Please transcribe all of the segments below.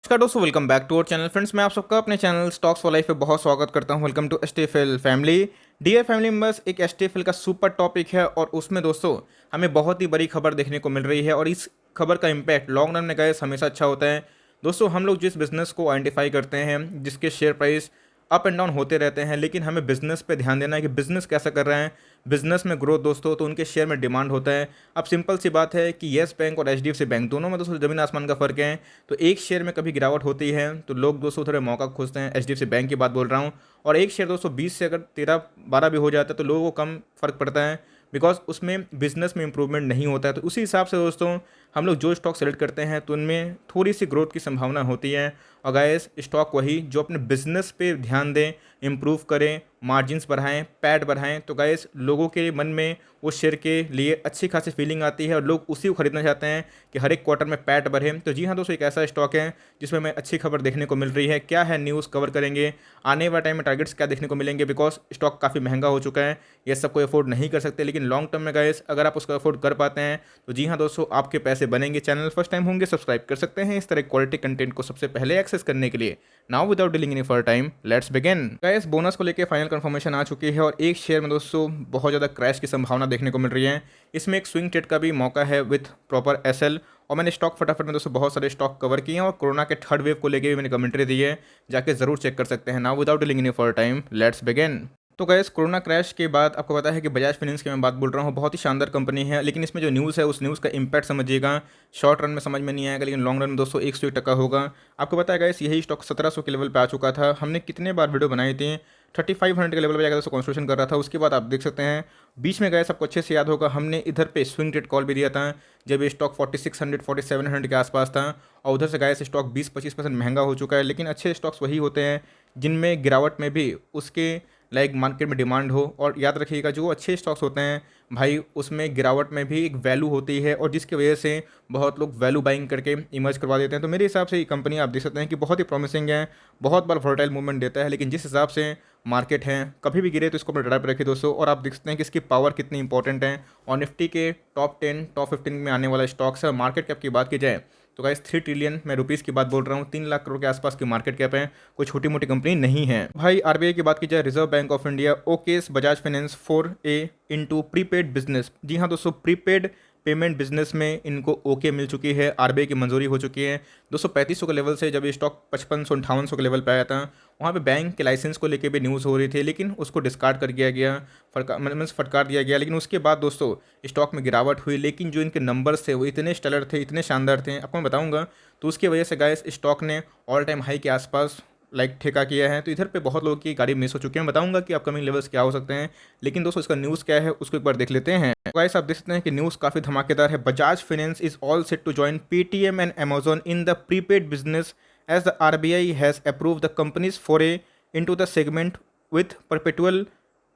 नमस्कार दोस्तों, welcome back to our channel. Friends, मैं आप सबका अपने चैनल स्टॉक्स फॉर लाइफ पे बहुत स्वागत करता हूं। Welcome to STFL family. Dear family members, एक एसटीएफएल का सुपर टॉपिक है और उसमें दोस्तों हमें बहुत ही बड़ी खबर देखने को मिल रही है और इस खबर का इम्पैक्ट लॉन्ग रन में गाइस हमेशा अच्छा होता है। दोस्तों, हम लोग जिस बिजनेस को आइडेंटिफाई करते हैं, जिसके share price up and down होते रहते हैं, लेकिन हमें बिजनेस पे ध्यान देना है कि बिजनेस कैसा कर रहे हैं। बिजनेस में ग्रोथ दोस्तों, तो उनके शेयर में डिमांड होता है। अब सिंपल सी बात है कि येस बैंक और एचडीएफसी बैंक दोनों में दोस्तों ज़मीन आसमान का फ़र्क है। तो एक शेयर में कभी गिरावट होती है तो लोग दोस्तों थोड़े मौका खोजते हैं, एचडीएफसी बैंक की बात बोल रहा हूँ। और एक शेयर दोस्तों 20 से अगर 13-12 भी हो जाता है तो लोगों को कम फ़र्क पड़ता है, बिकॉज उसमें बिजनेस में इंप्रूवमेंट नहीं होता है। तो उसी हिसाब से दोस्तों हम लोग जो स्टॉक सेलेक्ट करते हैं तो उनमें थोड़ी सी ग्रोथ की संभावना होती है। और गाइस, स्टॉक वही जो अपने बिजनेस पे ध्यान दें, इम्प्रूव करें, मार्जिन्स बढ़ाएं, पैट बढ़ाएं, तो गाइस लोगों के मन में उस शेयर के लिए अच्छी खासी फीलिंग आती है और लोग उसी को खरीदना चाहते हैं कि हर एक क्वार्टर में पैट बढ़े। तो जी हाँ दोस्तों, एक ऐसा स्टॉक है जिसमें हमें अच्छी खबर देखने को मिल रही है। क्या है न्यूज़ कवर करेंगे, आने वाले टाइम में टारगेट्स क्या देखने को मिलेंगे, बिकॉज स्टॉक काफ़ी महंगा हो चुका है, ये सब कोई अफोर्ड नहीं कर सकते। लेकिन लॉन्ग टर्म में गाइस अगर आप उसको अफोर्ड कर पाते हैं तो जी हाँ दोस्तों, आपके पैसे बनेंगे। चैनल फर्स्ट टाइम होंगे, सब्सक्राइब कर सकते हैं इस तरह क्वालिटी कंटेंट को सबसे पहले एक्सेस करने के लिए। Now without dealing any further time, let's begin. Guys, bonus को लेकर फाइनल कंफर्मेशन आ चुकी है और एक शेयर में दोस्तों बहुत ज़्यादा क्रैश की संभावना देखने को मिल रही है। इसमें एक स्विंग ट्रेड का भी मौका है विथ प्रॉपर एसएल। और मैंने स्टॉक फटाफट में दोस्तों बहुत सारे स्टॉक कवर किए हैं और कोरोना के थर्ड वेव को लेकर भी मैंने कमेंट्री दी है, जाके जरूर चेक कर सकते हैं। Now without dealing any further time, let's begin. तो गैस, कोरोना क्रैश के बाद आपको पता है कि बजाज फाइनेंस की मैं बात बोल रहा हूँ, बहुत ही शानदार कंपनी है। लेकिन इसमें जो न्यूज़ है उस न्यूज़ का इंपैक्ट समझिएगा। शॉर्ट रन में समझ में नहीं आएगा, लेकिन लॉन्ग रन में दोस्तों 101 टका होगा। आपको पता है गैस, यही स्टॉक 1700 के लेवल पे आ चुका था। हमने कितने बार वीडियो बनाई थी, 3500 के लेवल पे जाकर दोस्तों कंस्ट्रक्शन कर रहा था। उसके बाद आप देख सकते हैं बीच में गए, सबको अच्छे से याद होगा, हमने इधर पे स्विंग ट्रेड कॉल भी दिया था जब ये स्टॉक 4600 4700 के आसपास था। और उधर से गए स्टॉक 20-25% महंगा हो चुका है। लेकिन अच्छे स्टॉक्स वही होते हैं जिनमें गिरावट में भी उसके लाइक मार्केट में डिमांड हो। और याद रखिएगा, जो अच्छे स्टॉक्स होते हैं भाई, उसमें गिरावट में भी एक वैल्यू होती है और जिसकी वजह से बहुत लोग वैल्यू बाइंग करके इमर्ज करवा देते हैं। तो मेरे हिसाब से ये कंपनी आप देख सकते हैं कि बहुत ही प्रॉमिसिंग है, बहुत बार वोलेटाइल मूवमेंट देता है, लेकिन जिस हिसाब से मार्केट है, कभी भी गिरे तो इसको अपने रडार पर रखिए दोस्तों। और आप देख सकते हैं कि इसकी पावर कितनी इंपॉर्टेंट है और निफ्टी के टॉप 10 टॉप 15 में आने वाला स्टॉक्स है। मार्केट कैप की बात की जाए तो गाइस 3 ट्रिलियन में रुपीज़ की बात बोल रहा हूँ, 3 लाख करोड़ के आसपास की मार्केट कैप है। कोई छोटी मोटी कंपनी नहीं है भाई। आरबीआई की बात की जाए, Reserve Bank of India okays Bajaj Finance foray into prepaid business. जी हाँ दोस्तों, प्रीपेड पेमेंट बिजनेस में इनको ओके मिल चुकी है, आरबीआई की मंजूरी हो चुकी है। 23500 के लेवल से जब ये स्टॉक 5500-5800 के लेवल पे आया था, वहाँ पे बैंक के लाइसेंस को लेके भी न्यूज़ हो रही थी, लेकिन उसको डिस्कार्ड कर दिया गया, फटकार दिया गया। लेकिन उसके बाद दोस्तों स्टॉक में गिरावट हुई, लेकिन जो इनके नंबर्स थे वो इतने स्टेलर थे, इतने शानदार थे, आपको मैं बताऊंगा। तो उसकी वजह से गाइस स्टॉक ने ऑल टाइम हाई के आसपास लाइक ठेका किया है। तो इधर पे बहुत लोगों की गाड़ी मिस हो चुकी है। मैं बताऊंगा कि अपकमिंग लेवल्स क्या हो सकते हैं, लेकिन दोस्तों इसका न्यूज़ क्या है उसको एक बार देख लेते हैं। गाइस, आप देख सकते हैं कि न्यूज़ काफ़ी धमाकेदार है। Bajaj Finance is all set to join Paytm and Amazon in the prepaid business as the RBI has approve the companies foray into the segment with perpetual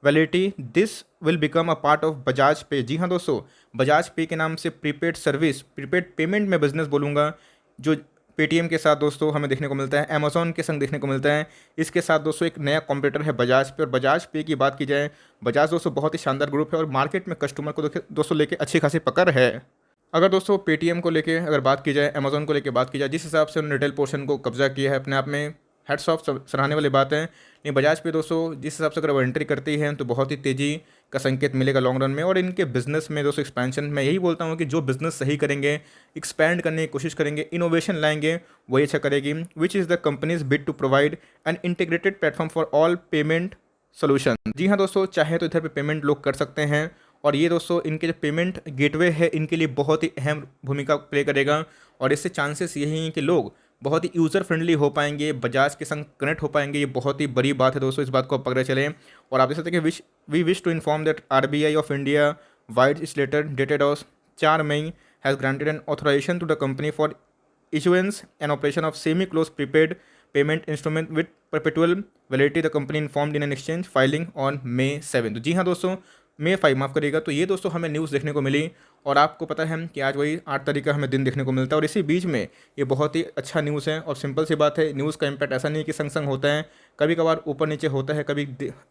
validity. This will become a part of Bajaj Pay. जी हाँ दोस्तों, Bajaj Pay के नाम से prepaid service, prepaid payment में business बोलूँगा, जो Paytm के साथ दोस्तों हमें देखने को मिलता है, अमेजॉन के संग देखने को मिलता है। इसके साथ दोस्तों एक नया कॉम्पिटिटर है बजाज पे। और बजाज पे की बात की जाए, बजाज दोस्तों बहुत ही शानदार ग्रुप है और मार्केट में कस्टमर को दोस्तों लेके अच्छी खासी पकड़ है। अगर दोस्तों पेटीएम को लेके अगर बात की जाए, अमेजॉन को लेके बात की जाए, जिस हिसाब से उन्होंने रिटेल पोर्शन को कब्जा किया है अपने आप में, हेड्स ऑफ सराहने वाली बात है। नहीं, बजाज पे दोस्तों जिस हिसाब से अगर वो एंट्री करती है तो बहुत ही तेज़ी का संकेत मिलेगा लॉन्ग रन में। और इनके बिजनेस में दोस्तों एक्सपेंशन, मैं यही बोलता हूँ कि जो बिजनेस सही करेंगे, एक्सपैंड करने की कोशिश करेंगे, इनोवेशन लाएंगे, वही अच्छा करेगी। Which is the companies bid to provide an integrated platform for all payment solution. जी हाँ दोस्तों, चाहे तो इधर पे पेमेंट लोग कर सकते हैं और ये दोस्तों इनके जो पेमेंट गेटवे है इनके लिए बहुत ही अहम भूमिका प्ले करेगा। और इससे चांसेस यही हैं कि लोग बहुत ही यूज़र फ्रेंडली हो पाएंगे, बजाज के संग कनेक्ट हो पाएंगे। ये बहुत ही बड़ी बात है दोस्तों, इस बात को आप पकड़े चलें। और आप देख सकते हैं कि we wish to inform that RBI of India vide its letter dated of 4 May has granted an authorization to the company for issuance and operation of semi-closed prepaid payment instrument with perpetual validity, the company informed in an exchange filing on May 7। तो जी हाँ दोस्तों, May 5 माफ़ करिएगा। तो ये दोस्तों हमें news देखने को मिली और आपको पता है कि आज वही 8 तारीख का हमें दिन देखने को मिलता है और इसी बीच में ये बहुत ही अच्छा न्यूज़ है और सिंपल सी बात है, न्यूज़ का इम्पैक्ट ऐसा नहीं है कि संग-संग होता है, कभी-कभार ऊपर-नीचे होता है, कभी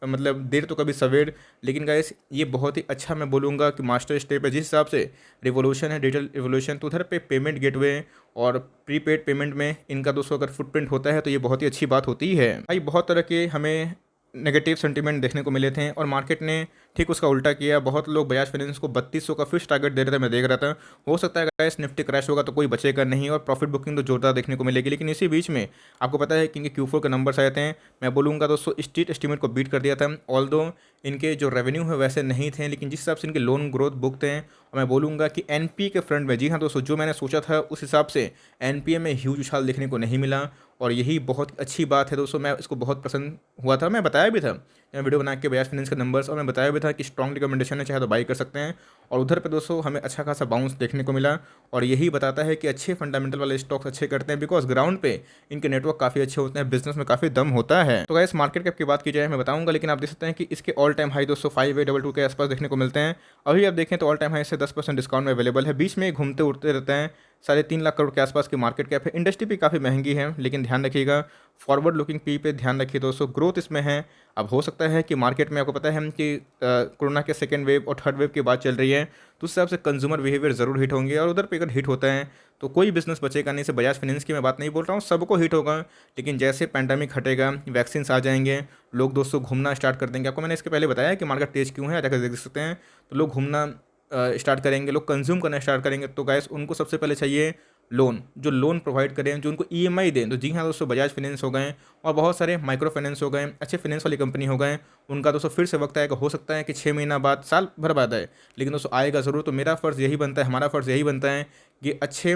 मतलब देर तो कभी सवेर, लेकिन गाइस ये बहुत ही अच्छा मैं बोलूँगा कि मास्टर स्टेप है। जिस हिसाब से रिवॉल्यूशन है, डिजिटल रिवॉल्यूशन, तो उधर पे पेमेंट गेटवे और प्रीपेड पेमेंट में इनका दोस्तों अगर फुटप्रिंट होता है तो ये बहुत ही अच्छी बात होती है। भाई बहुत तरह के हमें नेगेटिव सेंटीमेंट देखने को मिले थे और मार्केट ने ठीक उसका उल्टा किया। बहुत लोग बजाज फाइनेंस को 3200 का फिक्स टारगेट दे रहे थे, मैं देख रहा था। हो सकता है गाइस निफ्टी क्रैश होगा तो कोई बचेगा नहीं और प्रॉफिट बुकिंग तो जोरदार देखने को मिलेगी। लेकिन इसी बीच में आपको पता है कि इनके Q4 के नंबर्स आए थे, मैं बोलूँगा दोस्तों स्ट्रीट एस्टीमेट को बीट कर दिया था। ऑल्दो इनके जो रेवेन्यू है वैसे नहीं थे, लेकिन जिस हिसाब से इनके लोन ग्रोथ बुक थे और मैं बोलूँगा कि एनपीए के फ्रंट में, जी हाँ दोस्तों, जो मैंने सोचा था उस हिसाब से एनपीए में ह्यूज उछाल देखने को नहीं मिला और यही बहुत अच्छी बात है दोस्तों। मैं इसको बहुत पसंद हुआ था, मैं बताया भी था मैं वीडियो बना के बजाज फाइनेंस के नंबर्स, और मैं बताया भी था कि स्ट्रॉन्ग रिकमेंडेशन है, चाहे तो बाई कर सकते हैं। और उधर पे दोस्तों हमें अच्छा खासा बाउंस देखने को मिला और यही बताता है कि अच्छे फंडामेंटल वाले स्टॉक्स अच्छे करते हैं, बिकॉज ग्राउंड पे इनके नेटवर्क काफ़ी अच्छे होते हैं, बिजनेस में काफ़ी दम होता है। तो गाइस मार्केट कैप की बात की जाए मैं बताऊंगा, लेकिन आप देख सकते हैं कि इसके ऑल टाइम हाई दोस्तों 5822 के आसपास देखने को मिलते हैं। अभी आप देखें तो ऑल टाइम हाई से 10% डिस्काउंट में अवेलेबल है, बीच में घूमते उड़ते रहते हैं। 3.5 लाख करोड़ के आसपास की मार्केट कैप है। इंडस्ट्री भी काफ़ी महंगी है, लेकिन ध्यान रखिएगा फॉरवर्ड लुकिंग पी पे ध्यान रखिए दोस्तों, ग्रोथ इसमें है। अब हो सकता है कि मार्केट में आपको पता है कि कोरोना के सेकेंड वेव और थर्ड वेव की बात चल रही है, तो उस हिसाब से कंज्यूमर बिहेवियर ज़रूर हिट होंगे और उधर पे अगर हिट होता है तो कोई बिजनेस बचेगा नहीं। से बजाज फाइनेंस की मैं बात नहीं बोल रहा हूँ, सबको हिट होगा, लेकिन जैसे पैंडेमिक हटेगा, वैक्सीन आ जाएंगे, लोग दोस्तों घूमना स्टार्ट कर देंगे। आपको मैंने इसके पहले बताया कि मार्केट तेज क्यों है, जाकर देख सकते हैं। तो लोग घूमना स्टार्ट करेंगे, लोग कंज्यूम करना स्टार्ट करेंगे, तो गैस उनको सबसे पहले चाहिए लोन, जो लोन प्रोवाइड करें, जो उनको ईएमआई दें। तो जी हाँ दोस्तों, बजाज फाइनेंस हो गए और बहुत सारे माइक्रो फाइनेंस हो गए, अच्छे फाइनेंस वाली कंपनी हो गए, उनका दोस्तों फिर से वक्त आएगा। हो सकता है कि 6 महीना बाद, साल भर बाद आए, लेकिन दोस्तों आएगा ज़रूर। तो मेरा फ़र्ज़ यही बनता है, हमारा फ़र्ज़ यही बनता है कि अच्छे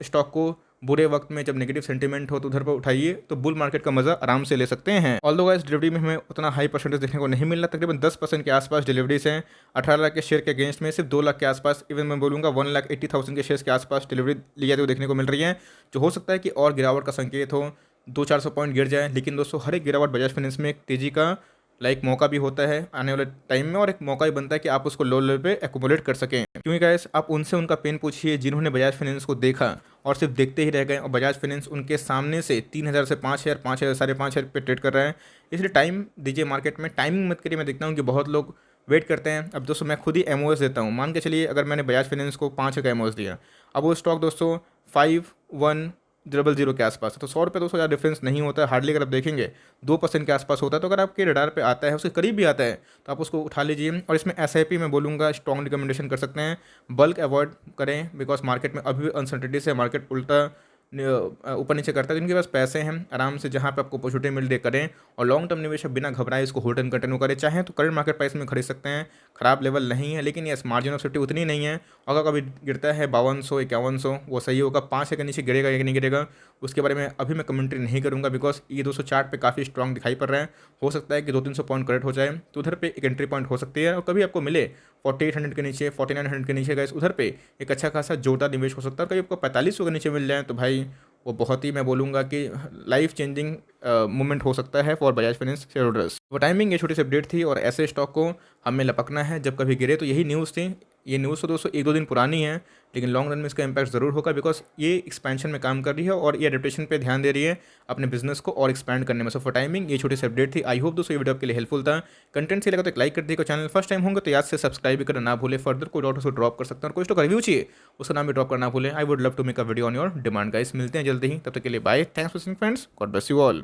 स्टॉक को बुरे वक्त में, जब नेगेटिव सेंटीमेंट हो, तो उधर पर उठाइए, तो बुल मार्केट का मजा आराम से ले सकते हैं। ऑल्दो गाइस डिलीवरी में हमें उतना हाई परसेंटेज देखने को नहीं मिल रहा, तकरीबन 10% के आसपास डिलीवरीज हैं। 18 लाख के शेयर के अगेंस्ट में सिर्फ 2 लाख के आसपास, इवन मैं बोलूँगा 1,80,000 के शेयर के आसपास डिलीवरी ली जाती हुई देखने को मिल रही है, जो हो सकता है कि और गिरावट का संकेत हो, 200-400 पॉइंट गिर जाए। लेकिन दोस्तों हर एक गिरावट बजाज फाइनेंस में एक तेजी का मौका भी होता है आने वाले टाइम में, और एक मौका ही बनता है कि आप उसको लो लेवल पे एक्यूमुलेट कर सकें। क्योंकि गाइस आप उनसे उनका पेन पूछिए जिन्होंने बजाज फाइनेंस को देखा और सिर्फ देखते ही रह गए, और बजाज फाइनेंस उनके सामने से 3,000 से 5,000, 5,000, 5,500 पे ट्रेड कर रहा है। इसलिए टाइम दीजिए मार्केट में, टाइमिंग मत करिए। मैं देखता हूँ कि बहुत लोग वेट करते हैं। अब दोस्तों मैं खुद ही एमओएस देता हूँ, मान के चलिए अगर मैंने बजाज फाइनेंस को 5 का एमओएस दिया, अब वो स्टॉक दोस्तों 5100 के आसपास है, तो 100 रुपये दोस्तों ज़्यादा डिफरेंस नहीं होता है, हार्डली अगर आप देखेंगे 2% के आसपास होता है। तो अगर आपके रडार पे आता है, उसके करीब भी आता है, तो आप उसको उठा लीजिए। और इसमें एसआईपी मैं बोलूँगा स्ट्रॉन्ग रिकमेंडेशन कर सकते हैं, बल्क अवॉइड करें, बिकॉज मार्केट में अभी भी अनसर्टिनिटी से मार्केट उल्टा ऊपर नीचे करता है। जिनके पास पैसे हैं आराम से जहाँ पे आपको अपॉर्चुनिटी मिल रही करें, और लॉन्ग टर्म निवेश बिना घबराए इसको होल्ड एंड कंटिन्यू करें। चाहे तो करंट मार्केट प्राइस में खरीद सकते हैं, खराब लेवल नहीं है, लेकिन यस मार्जिन ऑफ सेफ्टी उतनी नहीं है। अगर कभी गिरता है 5200, 5100, वो सही होगा। 5 के नीचे गिरेगा या नहीं गिरेगा उसके बारे में अभी मैं कमेंट्री नहीं करूँगा, बिकॉज ये 200 चार्ट पे काफ़ी स्ट्रॉन्ग दिखाई पड़ रहा है। हो सकता है कि 200-300 पॉइंट करेक्ट हो जाए, तो उधर पे एक एंट्री पॉइंट हो सकती है। और कभी आपको मिले 4800 के नीचे, 4900 के नीचे गए, उधर पे एक अच्छा खासा जोरदार निवेश हो सकता है। और कभी आपको 4500 के नीचे मिल जाए तो भाई वो बहुत ही मैं बोलूँगा कि लाइफ चेंजिंग मोमेंट हो सकता है for Bajaj finance share holders. वो टाइमिंग ये छोटी सी अपडेट थी, और ऐसे स्टॉक को हमें लपकना है जब कभी गिरे। तो यही न्यूज़ थी। ये न्यूज़ तो दोस्तों 1-2 दिन पुरानी है, लेकिन लॉन्ग रन में इसका इंपैक्ट ज़रूर होगा, बिकॉज ये एक्सपेंशन में काम कर रही है और ये एडेप्टेशन पे ध्यान दे रही है अपने बिजनेस को और एक्सपैंड करने में। सो फॉर टाइमिंग ये छोटी सी अपडेट थी। आई होप दोस्तों ये वीडियो आपके लिए हेल्पफुल था। कंटेंट से लगा तो एक लाइक कर दीजिएगा, चैनल फर्स्ट टाइम होंगे तो याद से सब्सक्राइब भी करना ना भूले। फर्दर कोई डाउट उसको ड्रॉप कर सकते हैं, और कोई स्टॉक रिव्यू चाहिए उसका नाम भी ड्रॉप करना भूले। I would love to make a video on your demand guys. मिलते हैं जल्दी ही, तब तक के लिए bye. Thanks for watching friends, God bless you all.